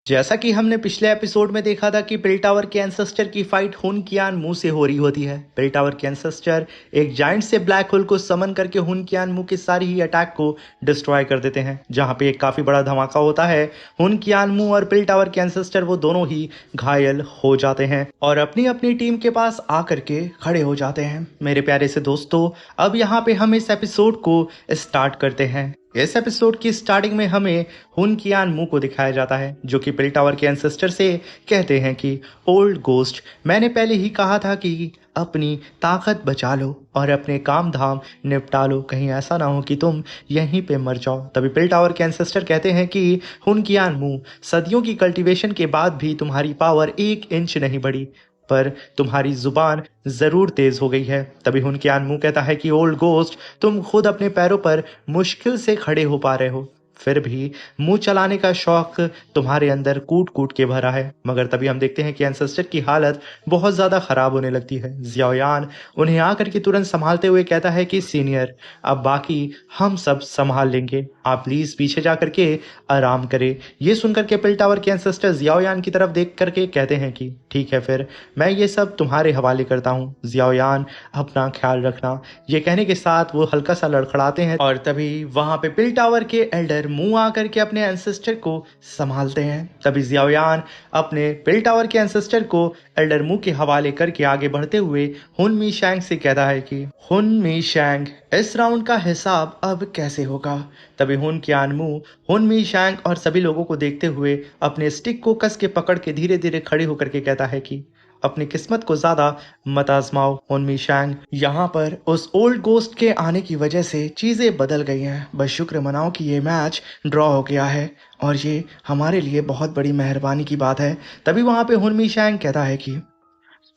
जैसा कि हमने पिछले एपिसोड में देखा था कि पिल टावर के एंसेस्टर की फाइट हुन कियान मू से हो रही होती है। पिल टावर के एंसेस्टर एक जायंट से ब्लैक होल को समन करके हुन कियान मू के सारी ही अटैक को डिस्ट्रॉय कर देते हैं, जहां पे एक काफी बड़ा धमाका होता है। हुन कियान मू और पिल टावर के एंसेस्टर वो दोनों ही घायल हो जाते हैं और अपनी अपनी टीम के पास आकर के खड़े हो जाते हैं। मेरे प्यारे से दोस्तों, अब यहाँ पे हम इस एपिसोड को स्टार्ट करते हैं। इस एपिसोड की स्टार्टिंग में हमें हुन कियान मू को दिखाया जाता है, जो कि पिल टावर के एंसेस्टर से कहते हैं कि ओल्ड गोस्ट, मैंने पहले ही कहा था कि अपनी ताकत बचा लो और अपने काम धाम निपटा लो, कहीं ऐसा ना हो कि तुम यहीं पे मर जाओ। तभी पिल टावर के एंसेस्टर कहते हैं कि हुन कियान मू, सदियों की कल्टीवेशन के बाद भी तुम्हारी पावर 1 इंच नहीं बढ़ी, पर तुम्हारी जुबान जरूर तेज हो गई है। तभी हुन कियान मू कहता है कि ओल्ड गोस्ट, तुम खुद अपने पैरों पर मुश्किल से खड़े हो पा रहे हो, फिर भी मुंह चलाने का शौक तुम्हारे अंदर कूट कूट के भरा है। मगर तभी हम देखते हैं कि एंसेस्टर की हालत बहुत ज़्यादा ख़राब होने लगती है। जियाओयान उन्हें आकर के तुरंत संभालते हुए कहता है कि सीनियर, अब बाकी हम सब संभाल लेंगे, आप प्लीज़ पीछे जा करके आराम करें। ये सुनकर के पिल टावर के एंसेस्टर जियाओयान की तरफ देख करके कहते हैं कि ठीक है, फिर मैं ये सब तुम्हारे हवाले करता हूँ, जियाओयान अपना ख्याल रखना। ये कहने के साथ वो हल्का सा लड़खड़ाते हैं और तभी वहां पे पिल टावर के एल्डर मुंह आकर के अपने एंसेस्टर को संभालते हैं। तभी जियाओयान अपने पिल टावर के एंसेस्टर को एल्डर मुंह के हवाले करके आगे बढ़ते हुए हुन मी शैंग से कहता है कि हुन मी शैंग, इस राउंड का हिसाब अब कैसे होगा। तभी हुन कियान मू हुन मी शैंग और सभी लोगों को देखते हुए अपने स्टिक को कस के पकड़ के धीरे धीरे खड़े होकर के कहता है कि अपनी किस्मत को ज्यादा मत आजमाओ हुनमी शैंग। यहाँ पर उस ओल्ड गोस्ट के आने की वजह से चीजें बदल गई हैं। बस शुक्र मनाओ कि ये मैच ड्रॉ हो गया है और ये हमारे लिए बहुत बड़ी मेहरबानी की बात है। तभी वहां पे हुनमी शैंग कहता है कि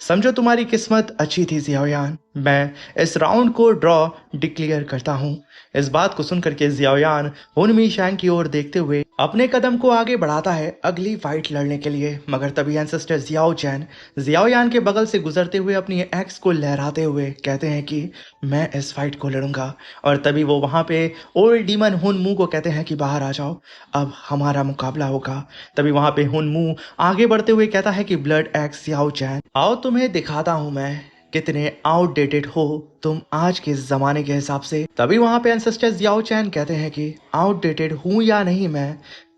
समझो तुम्हारी किस्मत अच्छी थी जियाओयान, मैं इस राउंड को ड्रॉ डिक्लेयर करता हूँ। इस बात को सुनकर के जियाओयान हुनमी शैंग की ओर देखते हुए अपने कदम को आगे बढ़ाता है अगली फाइट लड़ने के लिए। मगर तभी एंसेस्टर जियाओ चैन जियाओयान के बगल से गुजरते हुए अपनी एक्स को लहराते हुए कहते हैं कि मैं इस फाइट को लड़ूंगा। और तभी वो वहां पे ओल्ड डीमन हुन मू को कहते हैं कि बाहर आ जाओ, अब हमारा मुकाबला होगा। तभी वहां पे हुन मू आगे बढ़ते हुए कहता है कि ब्लड एक्स जियाओ चैन, आओ तुम्हें दिखाता हूं मैं कितने आउटडेटेड हो तुम आज के जमाने के हिसाब से। तभी वहां पे एंसेस्टर जियाओ चैन कहते हैं कि आउटडेटेड हूं या नहीं मैं,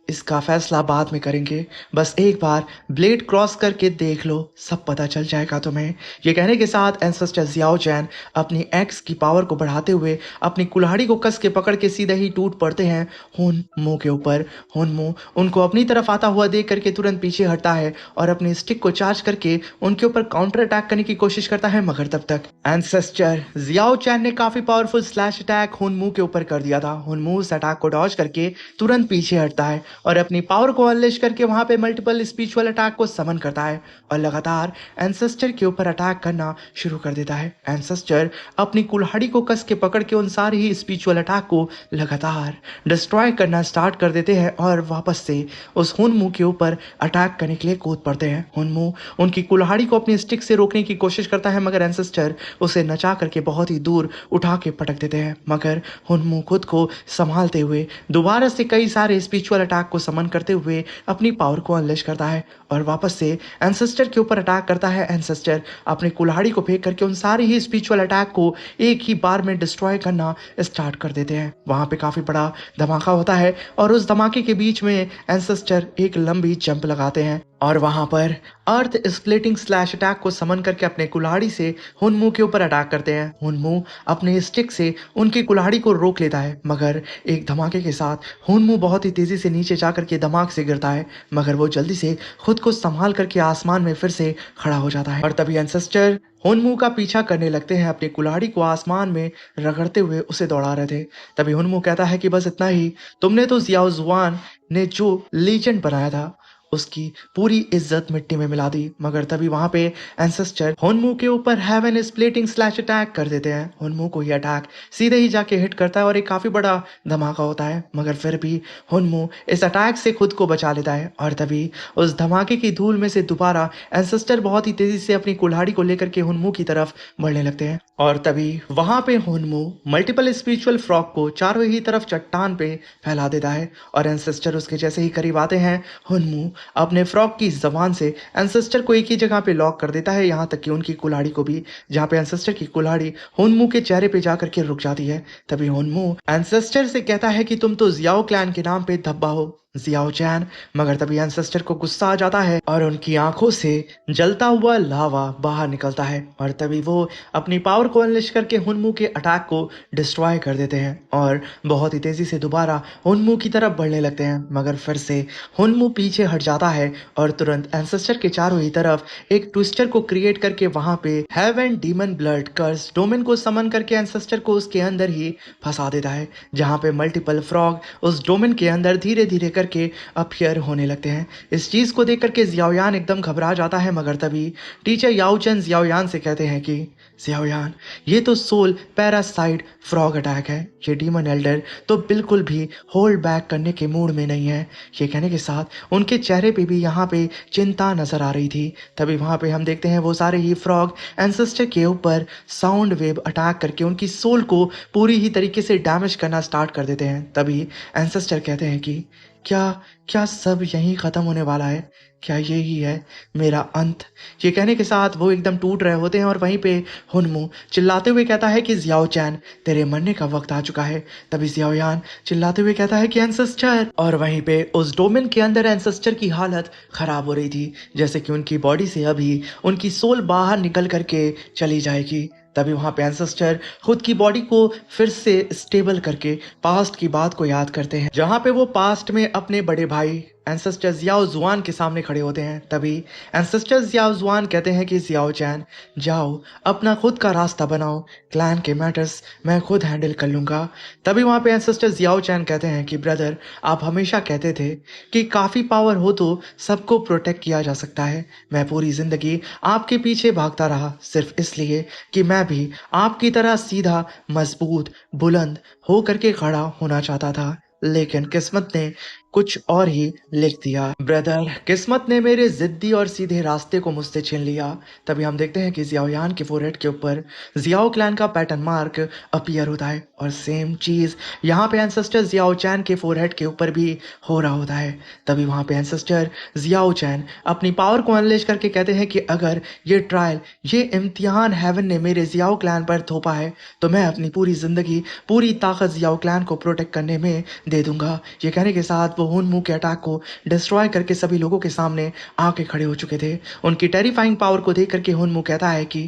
इसका फैसला बाद में करेंगे, बस एक बार ब्लेड क्रॉस करके देख लो, सब पता चल जाएगा तुम्हें। ये कहने के साथ एंसेस्टर जियाओ चैन अपनी एक्स की पावर को बढ़ाते हुए अपनी कुल्हाड़ी को कस के पकड़ के सीधे ही टूट पड़ते हैं हुन मू के ऊपर। हुन मू उनको अपनी तरफ आता हुआ देख करके तुरंत पीछे हटता है और अपनी स्टिक को चार्ज करके उनके ऊपर काउंटर अटैक करने की कोशिश करता है। मगर तब तक एंसेस्टर जियाओ चैन ने काफी पावरफुल स्लैश अटैक हुन मू के ऊपर कर दिया था। हुन मू उस अटैक को डॉज करके तुरंत पीछे हटता है और अपनी पावर को अनलेश करके वहां पे मल्टीपल स्पिरिचुअल अटैक को समन करता है और लगातार एंसेस्टर के ऊपर अटैक करना शुरू कर देता है। एंसेस्टर अपनी कुल्हाड़ी को कस के पकड़ के उन सारे ही स्पिरिचुअल अटैक को लगातार डिस्ट्रॉय करना स्टार्ट कर देते हैं और वापस से उस हुनमू के ऊपर अटैक करने के लिए कूद पड़ते हैं। हुनमू उनकी कुल्हाड़ी को अपनी स्टिक से रोकने की कोशिश करता है, मगर एंसेस्टर उसे नचा करके बहुत ही दूर उठा के पटक देते हैं। मगर हुनमू खुद को संभालते हुए दोबारा से कई सारे स्पिरिचुअल अटैक को समन करते हुए अपनी पावर को अनलेश करता है और वापस से एंसेस्टर के ऊपर अटैक करता है। एंसेस्टर अपनी कुल्हाड़ी को फेंक करके उन सारे ही स्पिरिचुअल अटैक को एक ही बार में डिस्ट्रॉय करना स्टार्ट कर देते हैं। वहां पे काफी बड़ा धमाका होता है और उस धमाके के बीच में एंसेस्टर एक लंबी जंप लगाते हैं और वहां पर अर्थ स्प्लिटिंग स्लैश अटैक को समन करके अपने कुल्हाड़ी से हुनमू के ऊपर अटैक करते हैं। हुनमू अपने स्टिक से उनकी कुल्हाड़ी को रोक लेता है, मगर एक धमाके के साथ हुनमू बहुत ही तेजी से नीचे जाकर के धमाक से गिरता है, मगर वो जल्दी से खुद को संभाल करके आसमान में फिर से खड़ा हो जाता है। और तभी एंसेस्टर हुनमू का पीछा करने लगते हैं, अपनी कुल्हाड़ी को आसमान में रगड़ते हुए उसे दौड़ा रहे थे। तभी हुनमू कहता है कि बस इतना ही, तुमने तो जियाओ जुआन ने जो लीजेंड बनाया था उसकी पूरी इज्जत मिट्टी में मिला दी। मगर तभी वहां पे एंसेस्टर हुनमू के ऊपर हेवन स्प्लिटिंग स्लैश अटैक कर देते हैं। हुनमू को यह अटैक सीधे ही जाके हिट करता है और एक काफी बड़ा धमाका होता है, मगर फिर भी हुनमू इस अटैक से खुद को बचा लेता है। और तभी उस धमाके की धूल में से दोबारा एंसेस्टर बहुत ही तेजी से अपनी कुल्हाड़ी को लेकर के हुनमू की तरफ बढ़ने लगते हैं और तभी वहां पे हुनमू मल्टीपल स्पिरिचुअल फ्रॉग को चारों ही तरफ चट्टान पे फैला देता है और एंसेस्टर उसके जैसे ही करीब आते हैं हुनमू अपने फ्रॉग की जबान से एंसेस्टर को एक ही जगह पे लॉक कर देता है, यहाँ तक कि उनकी कुल्हाड़ी को भी, जहाँ पे एंसेस्टर की कुल्हाड़ी हुनमू के चेहरे पे जाकर के रुक जाती है। तभी हुनमू एंसेस्टर से कहता है कि तुम तो जियाओ क्लैन के नाम पे धब्बा हो, जियाओ चैन। मगर तभी एंसेस्टर को गुस्सा आ जाता है और उनकी आंखों से जलता हुआ लावा बाहर निकलता है और तभी वो अपनी पावर को अनलिश करके हुनमू के अटैक को डिस्ट्रॉय कर देते हैं और बहुत ही तेजी से दोबारा हुनमू की तरफ बढ़ने लगते हैं। मगर फिर से हुनमू पीछे हट जाता है और तुरंत एंसेस्टर के चारों ही तरफ एक ट्विस्टर को क्रिएट करके वहां पे हेवन डीमन ब्लड कर्स डोमेन को समन करके एंसेस्टर को उसके अंदर ही फंसा देता है, जहां पे मल्टीपल फ्रॉग उस डोमेन के अंदर धीरे धीरे करके अपीयर होने लगते हैं। इस चीज को देख करके जियाओयान एकदम घबरा जाता है। मगर तभी टीचर याओचन जियाओयान से कहते हैं कि जियाओयान, ये तो सोल पैरासाइट फ्रॉग अटैक है, ये डीमन एल्डर तो बिल्कुल भी होल्ड बैक करने के मूड में नहीं है। ये कहने के साथ उनके चेहरे पे भी यहाँ पे चिंता नजर आ रही थी। तभी वहां पे हम देखते हैं वो सारे ही फ्रॉग एंसेस्टर के ऊपर साउंड वेव अटैक करके उनकी सोल को पूरी ही तरीके से डैमेज करना स्टार्ट कर देते हैं। तभी एंसेस्टर कहते हैं कि क्या क्या सब यहीं खत्म होने वाला है, क्या ये ही है मेरा अंत। ये कहने के साथ वो एकदम टूट रहे होते हैं और वहीं पे हुनमू चिल्लाते हुए कहता है कि जियाओ चैन, तेरे मरने का वक्त आ चुका है। तभी जियाओयान चिल्लाते हुए कहता है कि एंसेस्टर, और वहीं पे उस डोमेन के अंदर एंसेस्टर की हालत खराब हो रही थी, जैसे कि उनकी बॉडी से अभी उनकी सोल बाहर निकल करके चली जाएगी। तभी वहां पे एंसेस्टर खुद की बॉडी को फिर से स्टेबल करके पास्ट की बात को याद करते हैं, जहां पे वो पास्ट में अपने बड़े भाई एंसेस्टर जियाओ जुआन के सामने खड़े होते हैं। तभी एंसेस्टर जियाओ जुआन कहते हैं कि जियाओ चैन, जाओ अपना खुद का रास्ता बनाओ, क्लैन के मैटर्स मैं खुद हैंडल कर लूंगा। तभी वहां पे एंसेस्टर जियाओ चैन कहते हैं कि ब्रदर, आप हमेशा कहते थे कि काफी पावर हो तो सबको प्रोटेक्ट किया जा सकता है। मैं पूरी जिंदगी आपके पीछे भागता रहा सिर्फ इसलिए कि मैं भी आपकी तरह सीधा, मजबूत, बुलंद हो करके खड़ा होना चाहता था, लेकिन किस्मत ने कुछ और ही लिख दिया। ब्रदर, किस्मत ने मेरे जिद्दी और सीधे रास्ते को मुझसे छीन लिया। तभी हम देखते हैं कि जियाओयान के फोरहेड के ऊपर जियाओ क्लैन का पैटर्न मार्क अपीयर होता है और सेम चीज यहाँ पे एंसेस्टर जियाओ चैन के फोरहेड के ऊपर भी हो रहा होता है। तभी वहां पे एंसेस्टर जियाओ चैन अपनी पावर को अनलेश करके कहते हैं कि अगर ये ट्रायल, ये इम्तिहान हेवन ने मेरे जियाओ क्लैन पर थोपा है तो मैं अपनी पूरी जिंदगी, पूरी ताकत जियाओ क्लैन को प्रोटेक्ट करने में दे दूंगा। ये कहने के साथ वो हुनमू के अटैक को डिस्ट्रॉय करके सभी लोगों के सामने आके खड़े हो चुके थे। उनकी टेरिफाइंग पावर को देख करके हुनमू कहता है कि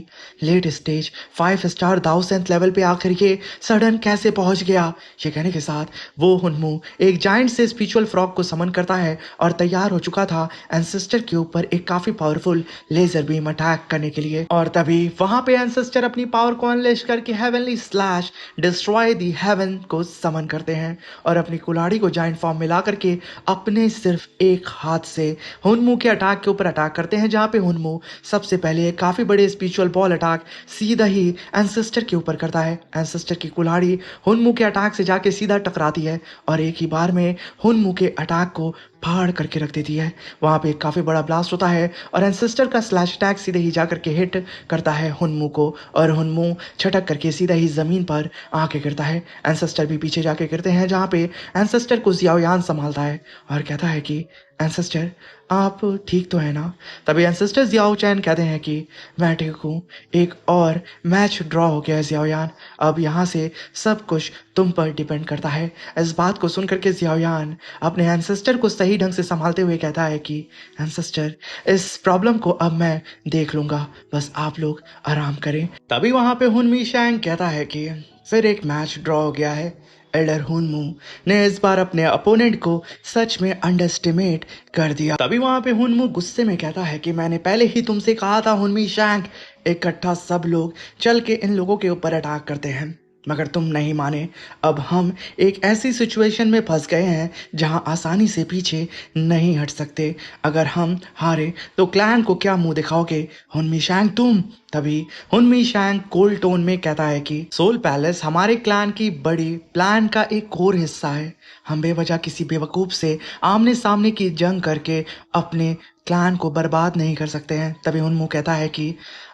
late stage 5 star 1000th level पे आखिर ये सडन कैसे पहुंच गया। ये कहने के साथ वो हुनमू एक जाइंट से स्पिरिचुअल फ्रॉग को समन करता है और तैयार हो चुका था एंसेस्टर के ऊपर एक काफी पावरफुल लेजर बीम अटैक करने के लिए। और तभी वहां पे एंसेस्टर अपनी पावर को अनलेश करके heavenly slash destroy the heaven को समन करते हैं और अपनी कुल्हाड़ी को जाइंट फॉर्म में ला करके अपने सिर्फ एक हाथ से हुनमू के अटैक के ऊपर अटैक करते हैं, जहां पे हुनमू सबसे पहले एक काफी बड़े स्पिरिचुअल बॉल अटैक सीधा ही एंसेस्टर के ऊपर करता है। एंसेस्टर की कुल्हाड़ी हुनमू के अटैक से जाके सीधा टकराती है और एक ही बार में हुनमू के अटैक को फाड़ करके रख देती है। वहां पे एक काफी बड़ा ब्लास्ट होता है और एंसेस्टर का स्लैश अटैक सीधे ही जाकर के हिट करता है हुनमू को और हुनमू छटक करके सीधा ही जमीन पर आके गिरता है। एंसेस्टर भी पीछे जाके गिरते हैं, जहां पे एंसेस्टर को जियाओयान संभालता है और कहता है कि एंसेस्टर, आप ठीक तो है ना। तभी एंसेस्टर जियाओ चैन कहते हैं कि मैं ठीक हूँ, एक और मैच ड्रॉ हो गया है जियाओयान, अब यहाँ से सब कुछ तुम पर डिपेंड करता है। इस बात को सुनकर के जियाओयान अपने एंसेस्टर को सही ढंग से संभालते हुए कहता है कि एंसेस्टर, इस प्रॉब्लम को अब मैं देख लूंगा, बस आप लोग आराम करें। तभी वहां पे हुनमी शैंग कहता है कि फिर एक मैच ड्रॉ हो गया है। एल्डर हुनमू ने इस बार अपने अपोनेंट को सच में अंडरस्टिमेट कर दिया। तभी वहां पे हुनमू गुस्से में कहता है कि मैंने पहले ही तुमसे कहा था हुनमी शैंग, इकट्ठा सब लोग चल के इन लोगों के ऊपर अटैक करते हैं, मगर तुम नहीं माने। अब हम एक ऐसी सिचुएशन में फंस गए हैं जहां आसानी से पीछे नहीं हट सकते। अगर हम हारे तो क्लैन को क्या मुंह दिखाओगे। हुनमी शैंग, तुम तभी हुनमी शैंग कोल्ड टोन में कहता है कि सोल पैलेस हमारे क्लैन की बड़ी प्लान का एक और हिस्सा है। हम बेवजह किसी बेवकूफ से आमने सामने की जंग करके अपने क्लैन को बर्बाद नहीं कर सकते हैं। तभी हुनमू कहता है कि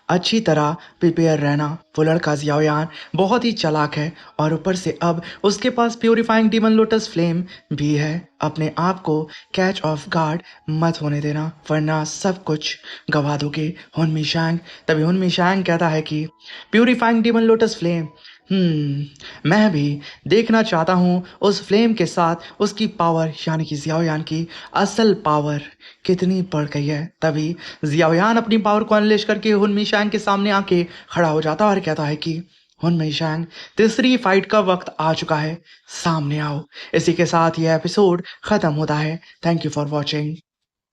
अच्छी तरह प्रिपेयर रहना। वो लड़का जियाओयान बहुत ही चालाक है और ऊपर से अब उसके पास प्यूरिफाइंग डीमन लोटस फ्लेम भी है। अपने आप को कैच ऑफ गार्ड मत होने देना वरना सब कुछ गवा दोगे हुनमी शैंग। तभी हुनमी शैंग कहता है कि प्यूरिफाइंग डीमन लोटस फ्लेम, मैं भी देखना चाहता हूँ उस फ्लेम के साथ उसकी पावर यानी कि जियाओयान की असल पावर कितनी बढ़ गई है। तभी जियाओयान अपनी पावर को अनलेश करके हुनमी शैंग के सामने आके खड़ा हो जाता है और कहता है कि हुनमी शैंग, तीसरी फाइट का वक्त आ चुका है, सामने आओ। इसी के साथ यह एपिसोड खत्म होता है। Thank you for watching.